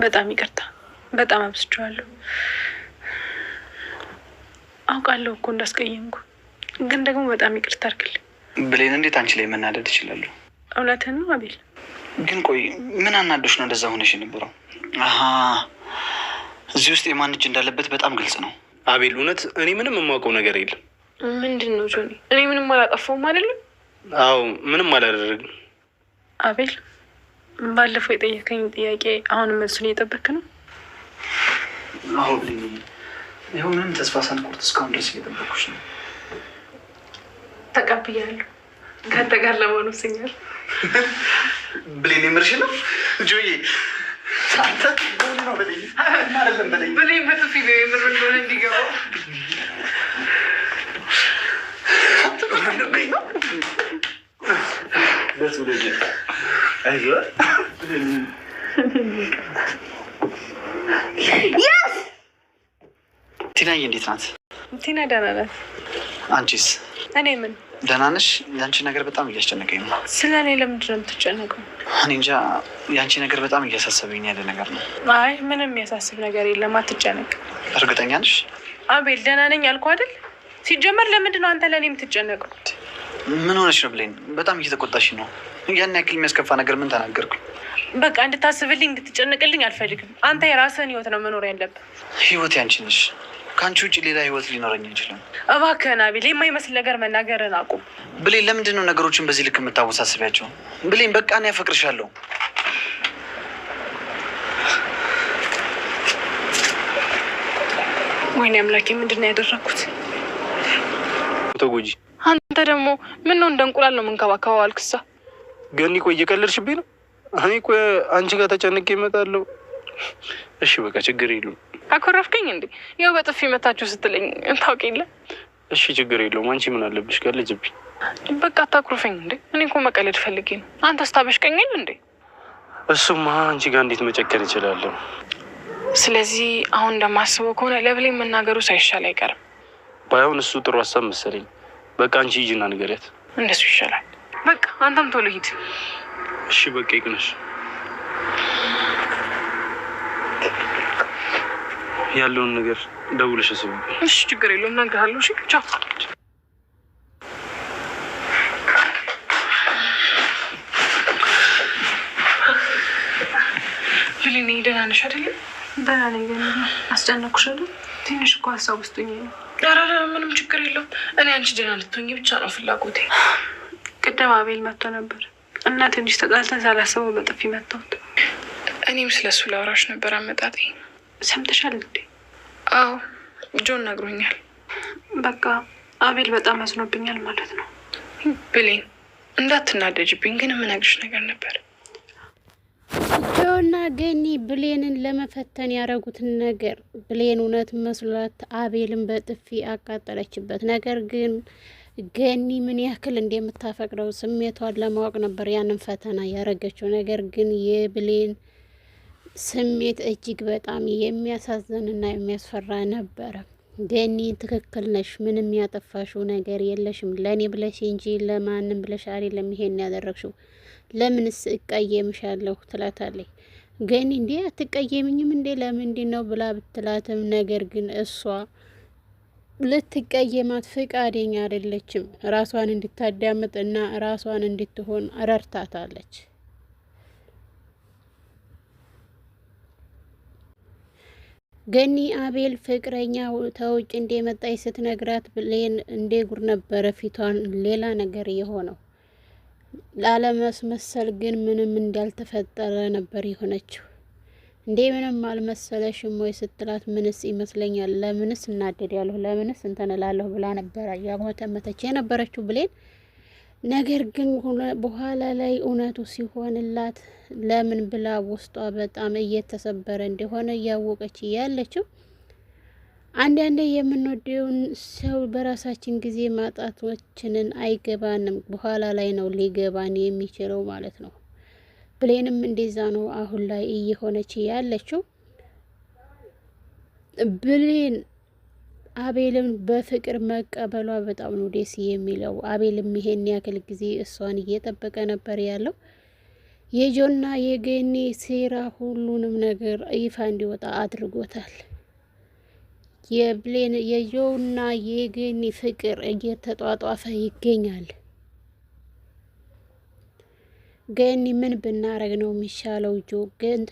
በጣም ይቅርታ፣ በጣም አብስቼዋለሁ። አውቃለሁ እኮ እንዳስቀየምኩ፣ ግን ደግሞ በጣም ይቅርታ አድርግልኝ። ብሌን፣ እንዴት አንቺ ላይ መናደድ እችላለሁ? እውነትህን ነው አቤል። ግን ቆይ ምን አናዶሽ ነው እንደዛ ሆነሽ የነበረው? አሀ፣ እዚህ ውስጥ የማን እጅ እንዳለበት በጣም ግልጽ ነው። አቤል፣ እውነት እኔ ምንም የማውቀው ነገር የለም። ምንድን ነው ጆኒ? እኔ ምንም አላጠፋሁም አይደለም? አዎ፣ ምንም አላደረግም። አቤል፣ ባለፈው የጠየቀኝ ጥያቄ አሁን መልሱን እየጠበክ ነው? አዎ ብሌን፣ ይኸው ምንም ተስፋ ሳልቆርጥ እስካሁን ድረስ እየጠበኩሽ ነው። ተቀብያለሁ። ከአንተ ጋር ለመሆኑ ወስኛለሁ። ብሌን፣ የምርሽ ነው? ጆዬ አንተ ነው ብሌን? አይደለም ብሌን፣ ብሌን በጥፊ ነው የምር እንደሆነ እንዲገባው። ደስ ብሎኛል። አይዞህ ቲናዬ፣ እንዴት ናት? ቲና ደህና ናት። አንቺስ? እኔ ምን ደህና ነሽ? የአንቺ ነገር በጣም እያስጨነቀኝ ነው። ስለ እኔ ለምንድን ነው የምትጨነቀው? እኔ እንጃ፣ የአንቺ ነገር በጣም እያሳሰበኝ ያለ ነገር ነው። አይ ምንም የሚያሳስብ ነገር የለም፣ አትጨነቅ። እርግጠኛ ነሽ? አቤል፣ ደህና ነኝ አልኩህ አይደል? ሲጀመር ለምንድን ነው አንተ ለእኔ የምትጨነቀው? ምን ሆነሽ ነው ብሌን? በጣም እየተቆጣሽ ነው። ያን ያክል የሚያስከፋ ነገር ምን ተናገርኩኝ? በቃ እንድታስብልኝ እንድትጨነቅልኝ አልፈልግም። አንተ የራስህን ህይወት ነው መኖር ያለብህ። ህይወት ያንቺ ነሽ። ከአንቺ ውጭ ሌላ ህይወት ሊኖረኝ አይችልም። እባክህን አቤል፣ የማይመስል ነገር መናገርን አቁም። ብሌን፣ ለምንድን ነው ነገሮችን በዚህ ልክ የምታወሳስቢያቸው? ብሌን፣ በቃ እኔ ያፈቅርሻለሁ። ወይኔ አምላኬ፣ ምንድን ነው ያደረኩት? ተጎጂ አንተ ደግሞ ምን ነው እንደ እንቁላል ነው የምንከባከበው አልክሳ። ገኒ፣ ቆይ እየቀለድሽብኝ ነው? እኔ እኮ አንቺ ጋር ተጨንቄ እመጣለሁ። እሺ በቃ ችግር የለውም። አኮረፍከኝ እንዴ? ያው በጥፊ መታችሁ ስትለኝ ታውቅ የለ። እሺ ችግር የለውም። አንቺ ምን አለብሽ? ቀልጅብኝ። በቃ አታኩርፈኝ እንዴ? እኔ እኮ መቀለድ ፈልጌ ነው። አንተ ስታበሽቀኛል እንዴ? እሱማ አንቺ ጋር እንዴት መጨከን እችላለሁ? ስለዚህ አሁን እንደማስበው ከሆነ ለብሌን መናገሩ ሳይሻል አይቀርም። ባይሆን እሱ ጥሩ ሀሳብ መሰለኝ። በቃ አንቺ ሂጂና ንገሪያት። እንደሱ ይሻላል። በቃ አንተም ቶሎ ሂድ። እሺ በቃ ይቅነሽ። ያለውን ነገር ደውልሽ ስብ። እሺ ችግር የለውም፣ እነግርሃለሁ። እሺ ቻው። ብሌን፣ ደህና ነሽ አይደለ? ደህና ነኝ። ግን አስጨነኩሽ አይደል? ትንሽ እኮ ሀሳብ ውስጥ ሆኜ ነው። ኧረ ምንም ችግር የለውም። እኔ አንቺ ደህና ልትሆኚ ብቻ ነው ፍላጎቴ። ቅድም አቤል መጥቶ ነበር እና ትንሽ ተጣልተን ሳላስበው በጥፊ መታሁት። እኔም ስለሱ ላውራሽ ነበር አመጣጤ። ሰምተሻል እንዴ? አዎ ጆን ነግሮኛል። በቃ አቤል በጣም አዝኖብኛል ማለት ነው። ብሌን፣ እንዳትናደጅብኝ ግን የምነግርሽ ነገር ነበር። ጆና ገኒ ብሌንን ለመፈተን ያደረጉትን ነገር ብሌን እውነት መስሏት አቤልን በጥፊ አቃጠለችበት። ነገር ግን ገኒ ምን ያክል እንደምታፈቅረው ስሜቷን ለማወቅ ነበር ያንን ፈተና ያደረገችው። ነገር ግን የብሌን ስሜት እጅግ በጣም የሚያሳዝንና የሚያስፈራ ነበረ። ገኒ ትክክል ነሽ፣ ምንም ያጠፋሽው ነገር የለሽም። ለእኔ ብለሽ እንጂ ለማንም ብለሽ አይደለም ይሄን ያደረግሽው። ለምንስ እቀየምሻለሁ ትላታለች። ገኒ እንዴ አትቀየምኝም እንዴ ለምንድን ነው ብላ ብትላትም ነገር ግን እሷ ልትቀየማት ፍቃደኛ አይደለችም። ራሷን እንድታዳምጥ እና ራሷን እንድትሆን ረድታታለች። ገኒ አቤል ፍቅረኛ ተውጭ እንደመጣች ስትነግራት ብሌን እንደ ጉር ነበረ ፊቷን ሌላ ነገር የሆነው። ላለማስመሰል ግን ምንም እንዳልተፈጠረ ነበር የሆነችው። እንዴ ምንም አልመሰለሽም ወይ ስትላት ምንስ ይመስለኛል፣ ለምንስ እናደዳለሁ፣ ለምንስ እንትን እላለሁ ብላ ነበረ ያሞተመተች የነበረችው ብሌን። ነገር ግን በኋላ ላይ እውነቱ ሲሆንላት ለምን ብላ ውስጧ በጣም እየተሰበረ እንደሆነ እያወቀች ያለችው። አንዳንዴ የምንወደውን ሰው በራሳችን ጊዜ ማጣቶችንን አይገባንም፣ በኋላ ላይ ነው ሊገባን የሚችለው ማለት ነው። ብሌንም እንደዛ ነው አሁን ላይ እየሆነች ያለችው። ብሌን አቤልን በፍቅር መቀበሏ በጣም ነው ደስ የሚለው። አቤልም ይሄን ያክል ጊዜ እሷን እየጠበቀ ነበር ያለው። የጆና የገኒ ሴራ ሁሉንም ነገር ይፋ እንዲወጣ አድርጎታል። የጆና የገኒ ፍቅር እየተጧጧፈ ይገኛል። ገኒ ምን ብናረግ ነው የሚሻለው? ጆ ግን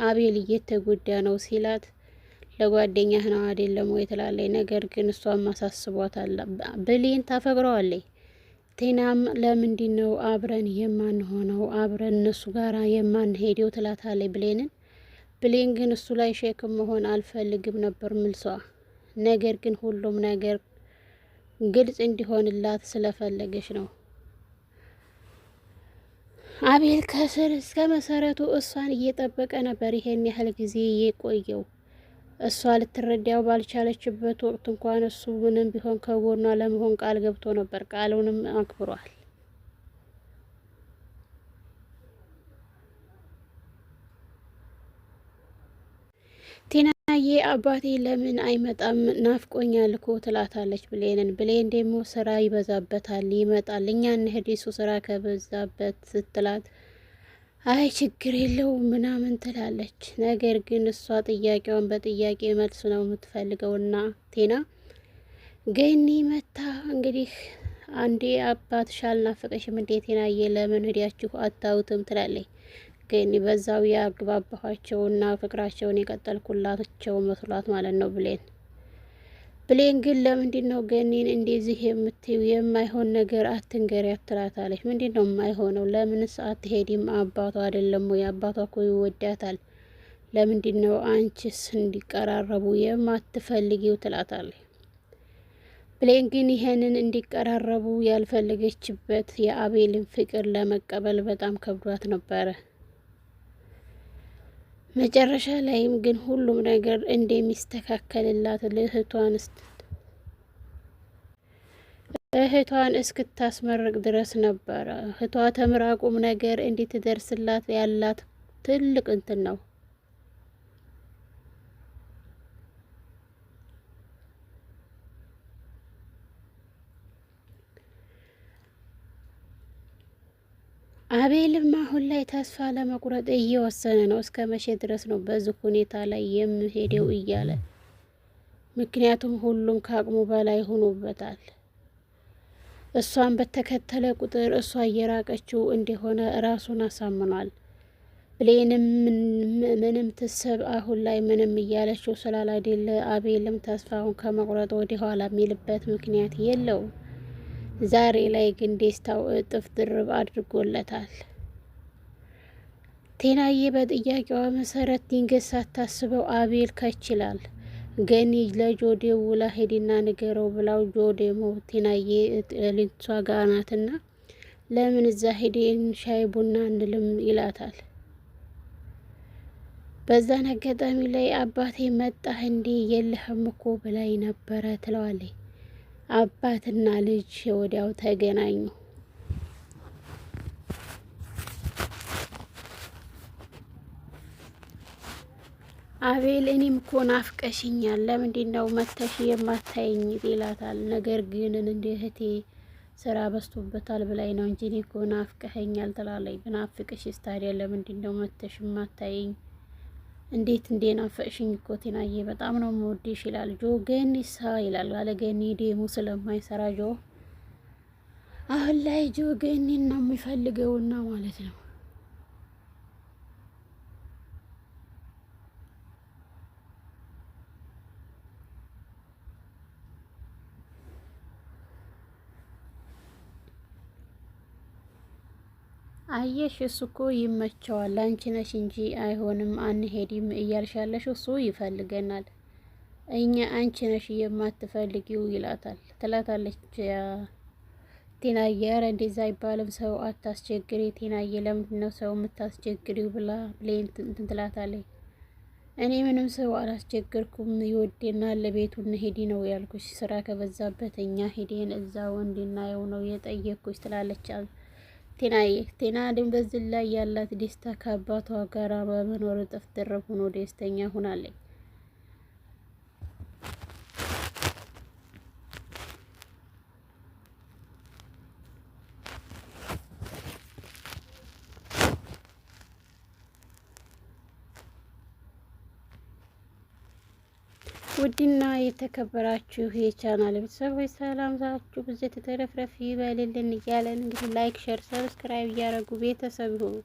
አቤል እየተጎዳ ነው ሲላት ለጓደኛህ ነው አይደለም ወይ ትላለች። ነገር ግን እሷም ማሳስቧታል። ብሌን ታፈቅረዋለች። ቴናም ለምንድን ነው አብረን የማንሆነው አብረን እነሱ ጋራ የማንሄደው ትላታለች ብሌንን። ብሌን ግን እሱ ላይ ሸክም መሆን አልፈልግም ነበር ምልሷ። ነገር ግን ሁሉም ነገር ግልጽ እንዲሆንላት ስለፈለገች ነው። አቤል ከስር እስከ መሰረቱ እሷን እየጠበቀ ነበር ይሄን ያህል ጊዜ የቆየው። እሷ ልትረዳው ባልቻለችበት ወቅት እንኳን እሱ ምንም ቢሆን ከጎኗ ለመሆን ቃል ገብቶ ነበር። ቃሉንም አክብሯል። ቴናዬ አባቴ ለምን አይመጣም ናፍቆኛል እኮ ትላታለች ብሌንን። ብሌን ደግሞ ስራ ይበዛበታል ይመጣል፣ እኛ እንሂድ እሱ ስራ ከበዛበት ስትላት አይ ችግር የለውም ምናምን ትላለች። ነገር ግን እሷ ጥያቄውን በጥያቄ መልስ ነው የምትፈልገውና ቴና ገኒ መታ እንግዲህ አንዴ አባትሽ አልናፈቀሽም እንዴት ቴናዬ ለምን ሄዳችሁ አታውትም ትላለች። ገኒ በዛው ያግባባኋቸውና ፍቅራቸውን የቀጠልኩላቸው መስሏት ማለት ነው ብሌን ግን ለምንድን ነው ገኒን እንደዚህ የምትይው? የማይሆን ነገር አትንገሪያት ትላታለች። ምንድን ነው የማይሆነው? ለምንስ አትሄድም? አባቷ አይደለም ወይ? አባቷ እኮ ይወዳታል። ለምንድን ነው አንቺስ እንዲቀራረቡ የማትፈልጊው? ትላታለች። ብሌን ግን ይሄንን እንዲቀራረቡ ያልፈለገችበት የአቤልን ፍቅር ለመቀበል በጣም ከብዷት ነበረ። መጨረሻ ላይም ግን ሁሉም ነገር እንደሚስተካከልላት እህቷን እስክታስመርቅ ድረስ ነበረ። እህቷ ተምራ ቁም ነገር እንድትደርስላት ያላት ትልቅ እንትን ነው። አቤልም አሁን ላይ ተስፋ ለመቁረጥ እየወሰነ ነው። እስከ መቼ ድረስ ነው በዚህ ሁኔታ ላይ የምሄደው እያለ ምክንያቱም ሁሉም ከአቅሙ በላይ ሆኖበታል። እሷን በተከተለ ቁጥር እሷ እየራቀችው እንደሆነ ራሱን አሳምኗል። ብሌንም ምንም ትሰብ አሁን ላይ ምንም እያለችው ስላላደለ አቤልም ተስፋውን ከመቁረጥ ወደ ኋላ የሚልበት ምክንያት የለውም። ዛሬ ላይ ግን ደስታው እጥፍ ድርብ አድርጎለታል። ቴናዬ በጥያቄዋ መሰረት ድንገት ሳታስበው አቤል ከችላል። ገኒ ለጆ ደውላ ሄድና ንገረው ብላው ጆ ደግሞ ቴናዬ ልጅቷ ጋር ናትና ለምን እዛ ሄደን ሻይ ቡና እንልም ይላታል። በዛን አጋጣሚ ላይ አባቴ መጣህ እንዴ የለህም እኮ ብላይ ነበረ ትለዋለች። አባትና ልጅ ወዲያው ተገናኙ። አቤል እኔም እኮ ናፍቀሽኛል፣ ለምንድን ነው መተሽ የማታይኝ ይላታል። ነገር ግን እንደ እህቴ ስራ በዝቶበታል ብላይ ነው እንጂ እኔ እኮ ናፍቀኸኛል ትላለች። ብናፍቅሽስ ታዲያ ለምንድን ነው መተሽ የማታይኝ? እንዴት ናፈቅሽኝ እኮ ቴናዬ በጣም ነው የምወድሽ ይላል። ጆ ገኒሳ ይላል። ባለ ገኒ ደሙ ስለማይሰራ ጆ አሁን ላይ ጆ ገኒን ነው የሚፈልገውና ማለት ነው። አየሽ እሱ እኮ ይመቸዋል፣ አንቺ ነሽ እንጂ አይሆንም አንሄድም እያልሻለሽ፣ እሱ ይፈልገናል፣ እኛ አንቺ ነሽ የማትፈልጊው ይላታል ትላታለች ቴናዬ። ኧረ እንደዛ አይባልም፣ ሰው አታስቸግሪ ቴናዬ፣ ለምንድን ነው ሰው የምታስቸግሪው ብላ ብሌን እንትን ትላታለች። እኔ ምንም ሰው አላስቸግርኩም፣ ይወደናል፣ ለቤቱ እንሄድ ነው ያልኩሽ፣ ስራ ከበዛበት እኛ ሄደን እዛው እንድናየው ነው የጠየቅኩሽ ትላለች ቴና ግን በዚህ ላይ ያላት ደስታ ከአባቷ ጋር በመኖር እጥፍ ድርብ ሆኖ ደስተኛ ሆናለች። ውድና የተከበራችሁ የቻናል ቤተሰቦች ሰላምታችሁ ብዙ ተተረፍረፍ ይበልልን እያለን እንግዲህ ላይክ፣ ሼር፣ ሰብስክራይብ እያደረጉ ቤተሰብ ይሁኑ።